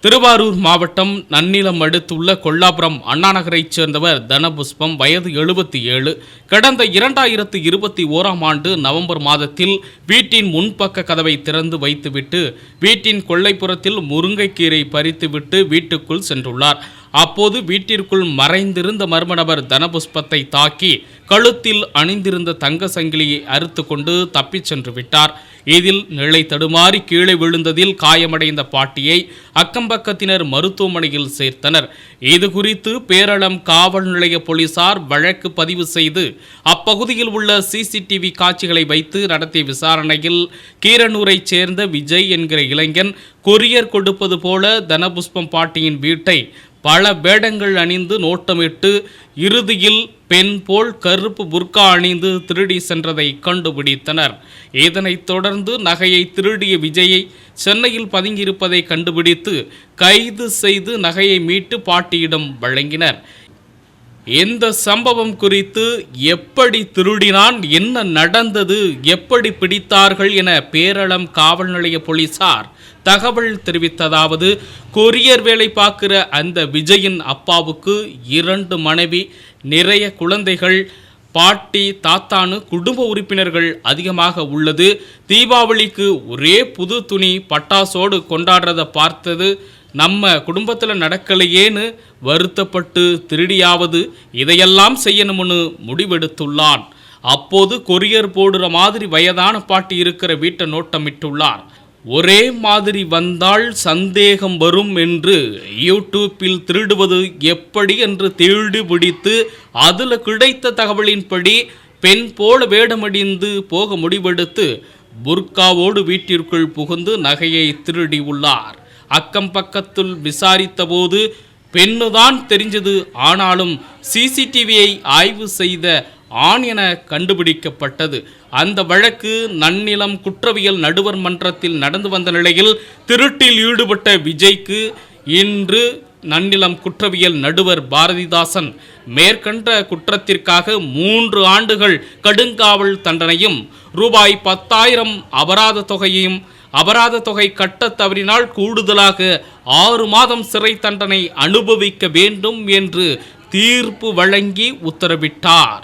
திருவாரூர் மாவட்டம் நன்னிலம் அடுத்துள்ள கொல்லாபுரம் அண்ணாநகரைச் சேர்ந்தவர் தனபுஷ்பம், வயது 77. கடந்த 2021 நவம்பர் மாதத்தில் வீட்டின் முன்பக்க கதவை திறந்து வைத்துவிட்டு வீட்டின் கொல்லைப்புறத்தில் முருங்கைக்கீரை பறித்துவிட்டு வீட்டுக்குள் சென்றுள்ளார். அப்போது வீட்டிற்குள் மறைந்திருந்த மர்ம நபர் தனபுஷ்பத்தை தாக்கி கழுத்தில் அணிந்திருந்த தங்க சங்கிலியை அறுத்து கொண்டு தப்பிச் சென்று விட்டார். இதில் நிலை தடுமாறி கீழே விழுந்ததில் காயமடைந்த பாட்டியை அக்கம்பக்கத்தினர் மருத்துவமனையில் சேர்த்தனர். இது குறித்து பேரளம் காவல் நிலைய போலீசார் வழக்கு பதிவு செய்து அப்பகுதியில் உள்ள CCTV காட்சிகளை வைத்து நடத்திய விசாரணையில் கீரனூரைச் சேர்ந்த விஜய் என்கிற இளைஞன் கொரியர் கொடுப்பது போல தனபுஷ்பம் பாட்டியின் வீட்டை பல வேடங்கள் அணிந்து நோட்டமிட்டு இறுதியில் பெண் போல் கருப்பு புர்கா அணிந்து திருடி சென்றதை கண்டுபிடித்தனர். இதனைத் தொடர்ந்து நகையை திருடிய விஜயை சென்னையில் பதுங்கியிருப்பதை கண்டுபிடித்து கைது செய்து நகையை மீட்டு பாட்டியிடம் வழங்கினர். இந்த சம்பவம் குறித்து எப்படி திருடினான், என்ன நடந்தது, எப்படி பிடித்தார்கள் என பேரளம் காவல் நிலைய போலீசார் தகவல் தெரிவித்ததாவது: கொரியர் வேலை பார்க்கிற அந்த விஜயின் அப்பாவுக்கு 2 மனைவி, நிறைய குழந்தைகள், பாட்டி, தாத்தானு குடும்ப உறுப்பினர்கள் அதிகமாக உள்ளது. தீபாவளிக்கு ஒரே புது துணி பட்டாசோடு கொண்டாடுறதை பார்த்தது நம்ம குடும்பத்தில் நடக்கலையேன்னு வருத்தப்பட்டு திருடியாவது இதையெல்லாம் செய்யணும்னு முடிவெடுத்துள்ளான். அப்போது கொரியர் போடுற மாதிரி வயதான பாட்டி இருக்கிற வீட்டை நோட்டமிட்டுள்ளார். ஒரே மாதிரி வந்தால் சந்தேகம் வரும் என்று யூடியூப்பில் திருடுவது எப்படி என்று தேடி பிடித்து அதில் கிடைத்த தகவலின்படி பெண் போல வேடமடிந்து போக முடிவெடுத்து புர்காவோடு வீட்டிற்குள் புகுந்து நகையை திருடி உள்ளார். அக்கம் பக்கத்தில் விசாரித்த போது பெண்ணுதான் தெரிஞ்சது. ஆனாலும் CCTVயை ஆய்வு செய்த ஆண் என கண்டுபிடிக்கப்பட்டது. அந்த வழக்கு நன்னிலம் குற்றவியல் நடுவர் மன்றத்தில் நடந்து வந்த நிலையில் திருட்டில் ஈடுபட்ட விஜய்க்கு இன்று நன்னிலம் குற்றவியல் நடுவர் பாரதிதாசன் மேற்கண்ட குற்றத்திற்காக 3 ஆண்டுகள் கடுங்காவல் தண்டனையும் ரூபாய் 10,000 அபராத தொகை கட்ட தவறினால் கூடுதலாக 6 மாதம் சிறை தண்டனை அனுபவிக்க வேண்டும் என்று தீர்ப்பு வழங்கி உத்தரவிட்டார்.